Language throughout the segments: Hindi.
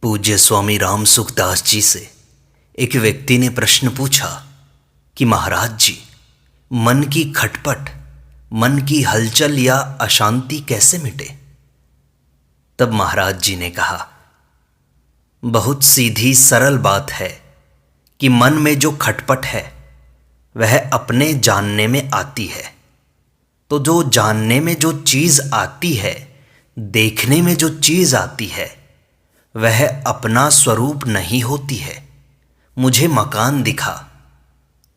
पूज्य स्वामी राम सुखदास जी से एक व्यक्ति ने प्रश्न पूछा कि महाराज जी, मन की खटपट, मन की हलचल या अशांति कैसे मिटे। तब महाराज जी ने कहा, बहुत सीधी सरल बात है कि मन में जो खटपट है वह अपने जानने में आती है। तो जो जानने में जो चीज़ आती है, देखने में जो चीज़ आती है, वह अपना स्वरूप नहीं होती है। मुझे मकान दिखा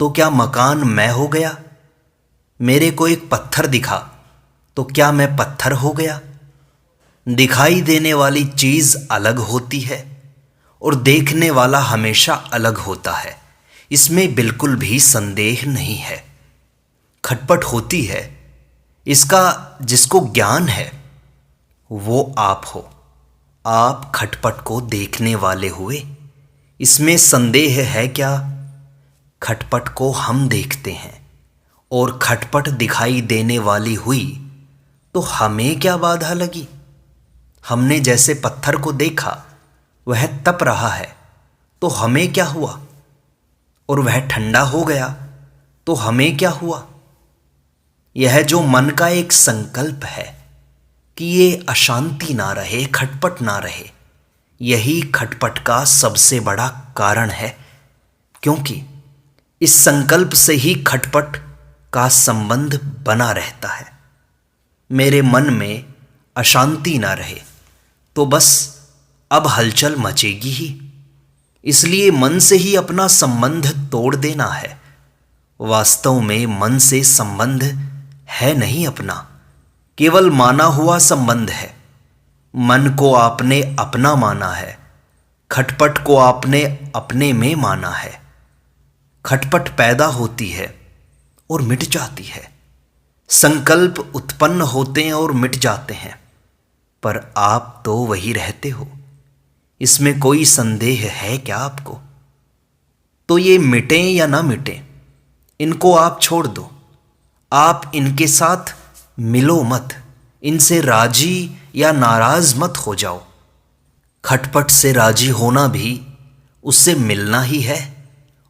तो क्या मकान मैं हो गया? मेरे को एक पत्थर दिखा तो क्या मैं पत्थर हो गया? दिखाई देने वाली चीज़ अलग होती है और देखने वाला हमेशा अलग होता है, इसमें बिल्कुल भी संदेह नहीं है। खटपट होती है, इसका जिसको ज्ञान है वो आप हो। आप खटपट को देखने वाले हुए, इसमें संदेह है क्या? खटपट को हम देखते हैं और खटपट दिखाई देने वाली हुई तो हमें क्या बाधा लगी? हमने जैसे पत्थर को देखा वह तप रहा है तो हमें क्या हुआ? और वह ठंडा हो गया तो हमें क्या हुआ? यह जो मन का एक संकल्प है कि ये अशांति ना रहे, खटपट ना रहे, यही खटपट का सबसे बड़ा कारण है। क्योंकि इस संकल्प से ही खटपट का संबंध बना रहता है। मेरे मन में अशांति ना रहे तो बस अब हलचल मचेगी ही, इसलिए मन से ही अपना संबंध तोड़ देना है। वास्तव में मन से संबंध है नहीं अपना, केवल माना हुआ संबंध है। मन को आपने अपना माना है, खटपट को आपने अपने में माना है। खटपट पैदा होती है और मिट जाती है, संकल्प उत्पन्न होते हैं और मिट जाते हैं, पर आप तो वही रहते हो। इसमें कोई संदेह है क्या आपको? तो ये मिटें या ना मिटें, इनको आप छोड़ दो। आप इनके साथ मिलो मत, इनसे राजी या नाराज मत हो जाओ। खटपट से राजी होना भी उससे मिलना ही है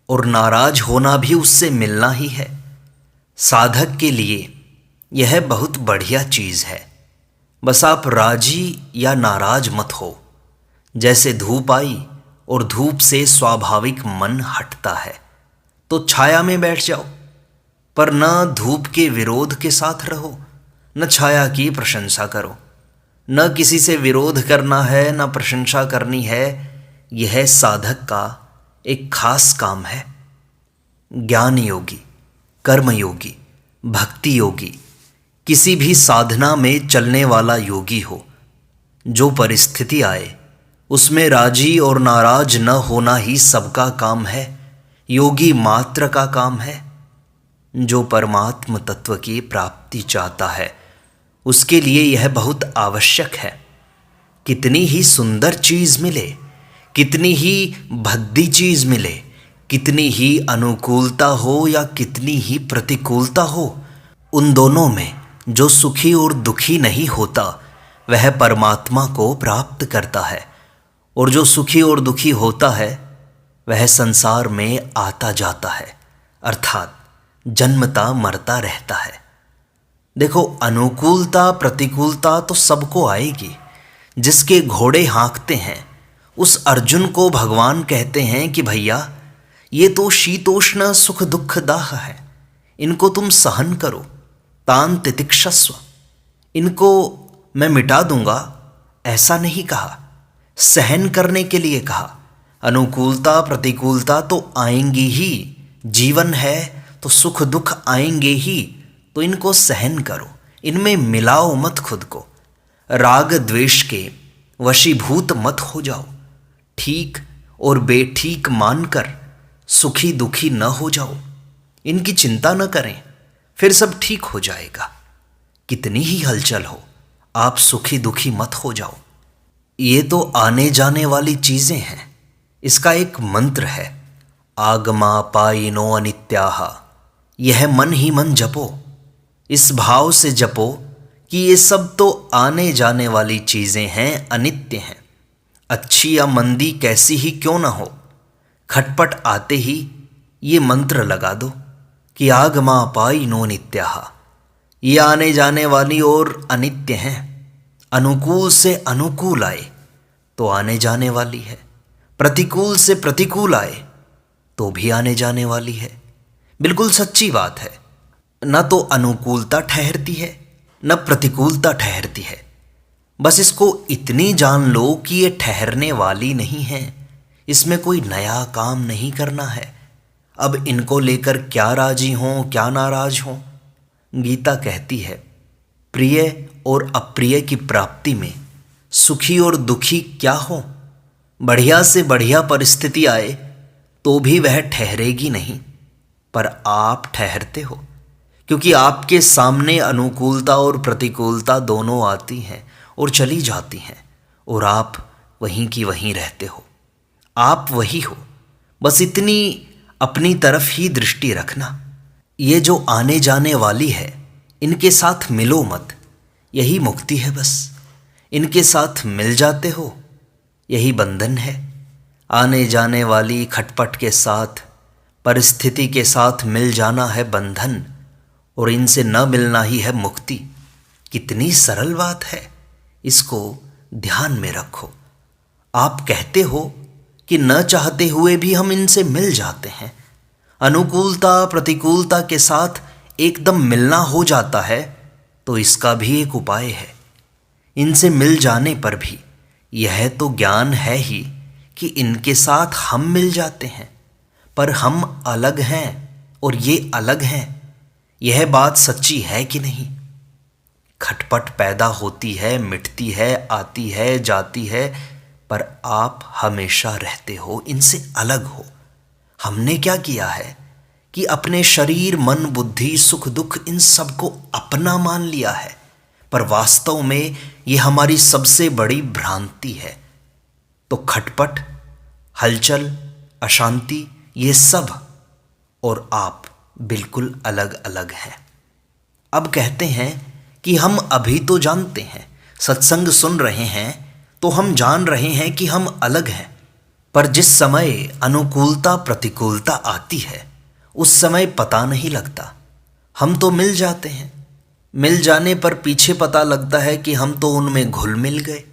और नाराज होना भी उससे मिलना ही है। साधक के लिए यह बहुत बढ़िया चीज़ है। बस आप राजी या नाराज मत हो। जैसे धूप आई और धूप से स्वाभाविक मन हटता है तो छाया में बैठ जाओ, पर न धूप के विरोध के साथ रहो, न छाया की प्रशंसा करो। न किसी से विरोध करना है, न प्रशंसा करनी है। यह साधक का एक खास काम है। ज्ञान योगी, कर्म योगी, भक्ति योगी, किसी भी साधना में चलने वाला योगी हो, जो परिस्थिति आए उसमें राजी और नाराज न होना ही सबका काम है, योगी मात्र का काम है। जो परमात्म तत्व की प्राप्ति चाहता है उसके लिए यह बहुत आवश्यक है। कितनी ही सुंदर चीज़ मिले, कितनी ही भद्दी चीज़ मिले, कितनी ही अनुकूलता हो या कितनी ही प्रतिकूलता हो, उन दोनों में जो सुखी और दुखी नहीं होता वह परमात्मा को प्राप्त करता है, और जो सुखी और दुखी होता है वह संसार में आता जाता है, अर्थात जन्मता मरता रहता है। देखो, अनुकूलता प्रतिकूलता तो सबको आएगी। जिसके घोड़े हाँकते हैं उस अर्जुन को भगवान कहते हैं कि भैया, ये तो शीतोष्ण सुख दुख दाह है, इनको तुम सहन करो, तान तितिक्षस्व, इनको मैं मिटा दूंगा। ऐसा नहीं कहा, सहन करने के लिए कहा। अनुकूलता प्रतिकूलता तो आएंगी ही, जीवन है तो सुख दुख आएंगे ही, तो इनको सहन करो, इनमें मिलाओ मत खुद को। राग द्वेष के वशीभूत मत हो जाओ। ठीक और बेठीक मानकर सुखी दुखी न हो जाओ। इनकी चिंता न करें, फिर सब ठीक हो जाएगा। कितनी ही हलचल हो, आप सुखी दुखी मत हो जाओ। ये तो आने जाने वाली चीज़ें हैं। इसका एक मंत्र है, आगमा पाइनो अनित्याहा। यह मन ही मन जपो, इस भाव से जपो कि ये सब तो आने जाने वाली चीज़ें हैं, अनित्य हैं। अच्छी या मंदी कैसी ही क्यों ना हो, खटपट आते ही ये मंत्र लगा दो कि आगमा पाई नो नित्याहा। ये आने जाने वाली और अनित्य हैं। अनुकूल से अनुकूल आए तो आने जाने वाली है, प्रतिकूल से प्रतिकूल आए तो भी आने जाने वाली है। बिल्कुल सच्ची बात है। न तो अनुकूलता ठहरती है न प्रतिकूलता ठहरती है। बस इसको इतनी जान लो कि ये ठहरने वाली नहीं है। इसमें कोई नया काम नहीं करना है। अब इनको लेकर क्या राजी हों क्या नाराज हों। गीता कहती है, प्रिय और अप्रिय की प्राप्ति में सुखी और दुखी क्या हो। बढ़िया से बढ़िया परिस्थिति आए तो भी वह ठहरेगी नहीं, पर आप ठहरते हो, क्योंकि आपके सामने अनुकूलता और प्रतिकूलता दोनों आती हैं और चली जाती हैं, और आप वहीं की वहीं रहते हो। आप वही हो। बस इतनी अपनी तरफ ही दृष्टि रखना। ये जो आने जाने वाली है, इनके साथ मिलो मत, यही मुक्ति है। बस इनके साथ मिल जाते हो, यही बंधन है। आने जाने वाली खटपट के साथ, परिस्थिति के साथ मिल जाना है बंधन, और इनसे न मिलना ही है मुक्ति। कितनी सरल बात है, इसको ध्यान में रखो। आप कहते हो कि न चाहते हुए भी हम इनसे मिल जाते हैं। अनुकूलता प्रतिकूलता के साथ एकदम मिलना हो जाता है, तो इसका भी एक उपाय है। इनसे मिल जाने पर भी यह तो ज्ञान है ही कि इनके साथ हम मिल जाते हैं, पर हम अलग हैं और ये अलग हैं। यह बात सच्ची है कि नहीं? खटपट पैदा होती है, मिटती है, आती है, जाती है, पर आप हमेशा रहते हो, इनसे अलग हो। हमने क्या किया है कि अपने शरीर मन बुद्धि सुख दुख इन सबको अपना मान लिया है, पर वास्तव में ये हमारी सबसे बड़ी भ्रांति है। तो खटपट, हलचल, अशांति, ये सब और आप बिल्कुल अलग अलग हैं। अब कहते हैं कि हम अभी तो जानते हैं, सत्संग सुन रहे हैं तो हम जान रहे हैं कि हम अलग हैं, पर जिस समय अनुकूलता प्रतिकूलता आती है उस समय पता नहीं लगता। हम तो मिल जाते हैं, मिल जाने पर पीछे पता लगता है कि हम तो उनमें घुल मिल गए।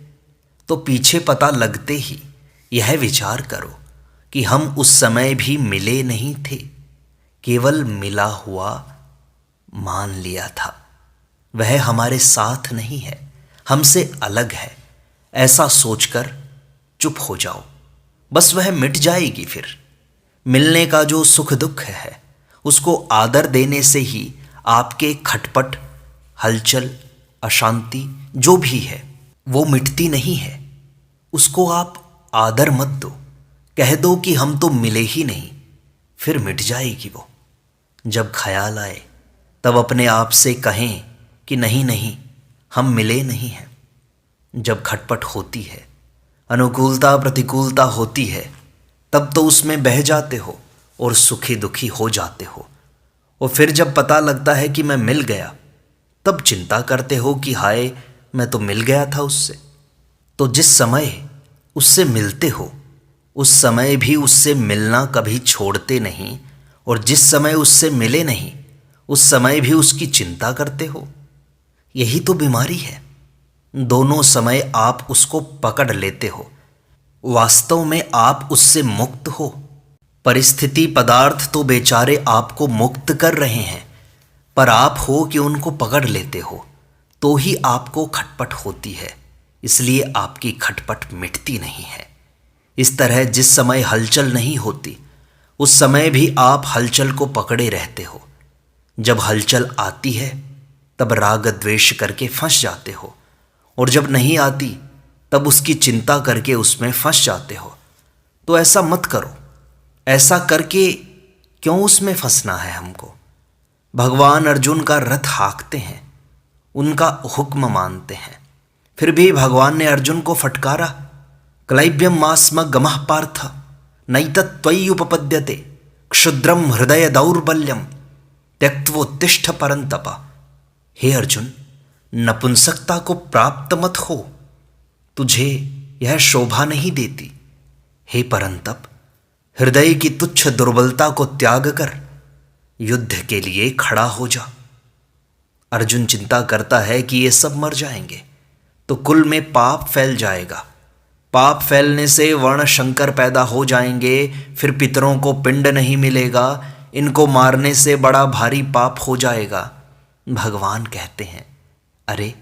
तो पीछे पता लगते ही यह विचार करो कि हम उस समय भी मिले नहीं थे, केवल मिला हुआ मान लिया था। वह हमारे साथ नहीं है, हमसे अलग है, ऐसा सोचकर चुप हो जाओ। बस वह मिट जाएगी। फिर मिलने का जो सुख दुख है उसको आदर देने से ही आपके खटपट, हलचल, अशांति जो भी है वो मिटती नहीं है। उसको आप आदर मत दो, कह दो कि हम तो मिले ही नहीं, फिर मिट जाएगी वो। जब ख्याल आए तब अपने आप से कहें कि नहीं नहीं, हम मिले नहीं हैं। जब खटपट होती है, अनुकूलता प्रतिकूलता होती है, तब तो उसमें बह जाते हो और सुखी दुखी हो जाते हो। और फिर जब पता लगता है कि मैं मिल गया, तब चिंता करते हो कि हाय, मैं तो मिल गया था उससे। तो जिस समय उससे मिलते हो उस समय भी उससे मिलना कभी छोड़ते नहीं, और जिस समय उससे मिले नहीं उस समय भी उसकी चिंता करते हो। यही तो बीमारी है। दोनों समय आप उसको पकड़ लेते हो, वास्तव में आप उससे मुक्त हो। परिस्थिति पदार्थ तो बेचारे आपको मुक्त कर रहे हैं, पर आप हो कि उनको पकड़ लेते हो, तो ही आपको खटपट होती है। इसलिए आपकी खटपट मिटती नहीं है। इस तरह जिस समय हलचल नहीं होती उस समय भी आप हलचल को पकड़े रहते हो। जब हलचल आती है तब राग द्वेष करके फंस जाते हो, और जब नहीं आती तब उसकी चिंता करके उसमें फंस जाते हो। तो ऐसा मत करो। ऐसा करके क्यों उसमें फंसना है हमको? भगवान अर्जुन का रथ हाँकते हैं, उनका हुक्म मानते हैं, फिर भी भगवान ने अर्जुन को फटकारा, क्लैब्यम मास्म गमः पार्थ नैतत्त्वय्युपपद्यते क्षुद्रम हृदय दौर्बल्यम त्यक्त्वोत्तिष्ठ परंतप। हे अर्जुन, नपुंसकता को प्राप्त मत हो। तुझे यह शोभा नहीं देती। हे परंतप, हृदय की तुच्छ दुर्बलता को त्याग कर युद्ध के लिए खड़ा हो जा। अर्जुन चिंता करता है कि ये सब मर जाएंगे तो कुल में पाप फैल जाएगा। पाप फैलने से वर्ण शंकर पैदा हो जाएंगे, फिर पितरों को पिंड नहीं मिलेगा, इनको मारने से बड़ा भारी पाप हो जाएगा। भगवान कहते हैं, अरे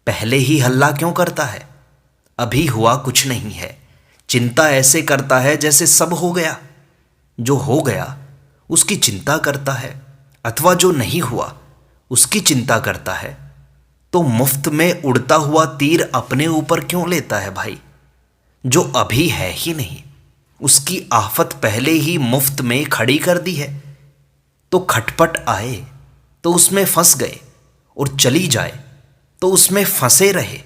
पहले ही हल्ला क्यों करता है? अभी हुआ कुछ नहीं है। चिंता ऐसे करता है जैसे सब हो गया। जो हो गया उसकी चिंता करता है, अथवा जो नहीं हुआ उसकी चिंता करता है। तो मुफ्त में उड़ता हुआ तीर अपने ऊपर क्यों लेता है भाई? जो अभी है ही नहीं, उसकी आफत पहले ही मुफ्त में खड़ी कर दी है। तो खटपट आए तो उसमें फंस गए, और चली जाए तो उसमें फंसे रहे।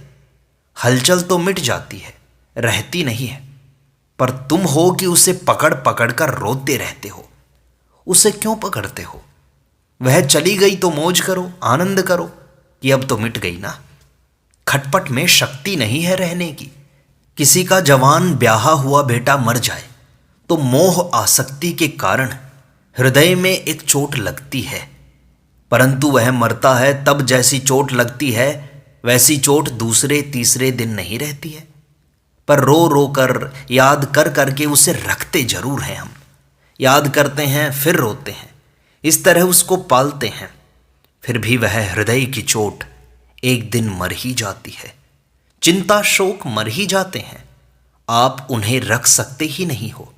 हलचल तो मिट जाती है, रहती नहीं है। पर तुम हो कि उसे पकड़ पकड़ कर रोते रहते हो। उसे क्यों पकड़ते हो? वह चली गई तो मौज करो, आनंद करो कि अब तो मिट गई ना। खटपट में शक्ति नहीं है रहने की। किसी का जवान ब्याहा हुआ बेटा मर जाए तो मोह आसक्ति के कारण हृदय में एक चोट लगती है, परंतु वह मरता है तब जैसी चोट लगती है वैसी चोट दूसरे तीसरे दिन नहीं रहती है। पर रो रो कर, याद कर करके उसे रखते जरूर हैं हम। याद करते हैं फिर रोते हैं, इस तरह उसको पालते हैं। फिर भी वह हृदय की चोट एक दिन मर ही जाती है। चिंता शोक मर ही जाते हैं। आप उन्हें रख सकते ही नहीं हो।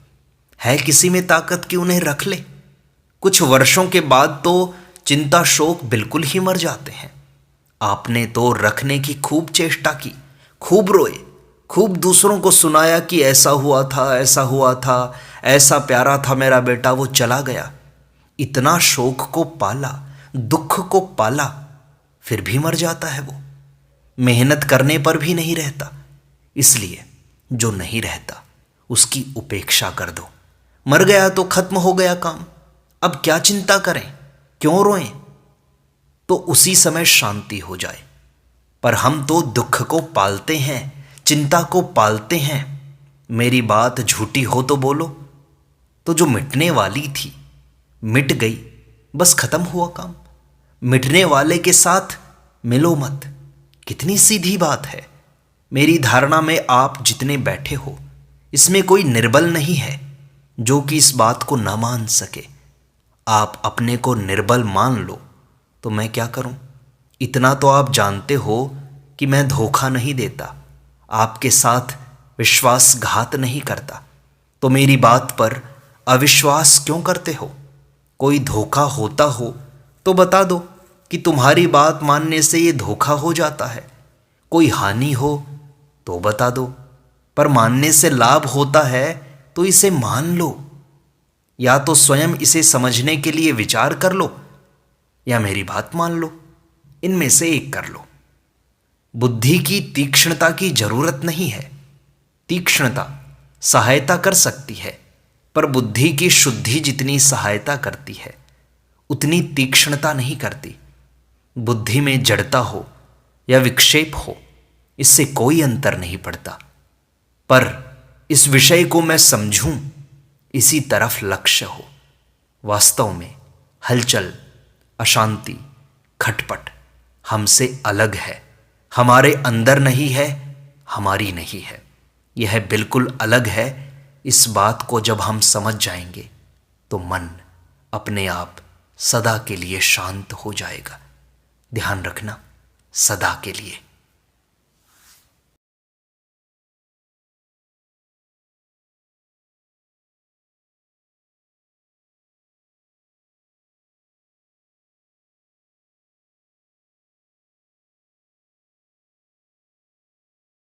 है किसी में ताकत कि उन्हें रख ले? कुछ वर्षों के बाद तो चिंता शोक बिल्कुल ही मर जाते हैं। आपने तो रखने की खूब चेष्टा की, खूब रोए, खूब दूसरों को सुनाया कि ऐसा हुआ था, ऐसा हुआ था, ऐसा प्यारा था मेरा बेटा, वो चला गया। इतना शोक को पाला, दुख को पाला, फिर भी मर जाता है वो। मेहनत करने पर भी नहीं रहता। इसलिए जो नहीं रहता उसकी उपेक्षा कर दो। मर गया तो खत्म हो गया काम। अब क्या चिंता करें, क्यों रोएं? तो उसी समय शांति हो जाए। पर हम तो दुख को पालते हैं, चिंता को पालते हैं। मेरी बात झूठी हो तो बोलो। तो जो मिटने वाली थी मिट गई, बस खत्म हुआ काम। मिटने वाले के साथ मिलो मत। कितनी सीधी बात है। मेरी धारणा में आप जितने बैठे हो इसमें कोई निर्बल नहीं है जो कि इस बात को न मान सके। आप अपने को निर्बल मान लो तो मैं क्या करूं? इतना तो आप जानते हो कि मैं धोखा नहीं देता, आपके साथ विश्वासघात नहीं करता। तो मेरी बात पर अविश्वास क्यों करते हो? कोई धोखा होता हो तो बता दो कि तुम्हारी बात मानने से ये धोखा हो जाता है। कोई हानि हो तो बता दो, पर मानने से लाभ होता है तो इसे मान लो। या तो स्वयं इसे समझने के लिए विचार कर लो या मेरी बात मान लो। इनमें से एक कर लो। बुद्धि की तीक्ष्णता की जरूरत नहीं है। तीक्ष्णता सहायता कर सकती है, पर बुद्धि की शुद्धि जितनी सहायता करती है उतनी तीक्ष्णता नहीं करती। बुद्धि में जड़ता हो या विक्षेप हो, इससे कोई अंतर नहीं पड़ता। पर इस विषय को मैं समझूं, इसी तरफ लक्ष्य हो। वास्तव में हलचल, अशांति, खटपट हमसे अलग है। हमारे अंदर नहीं है, हमारी नहीं है। यह बिल्कुल अलग है। इस बात को जब हम समझ जाएंगे तो मन अपने आप सदा के लिए शांत हो जाएगा। ध्यान रखना, सदा के लिए।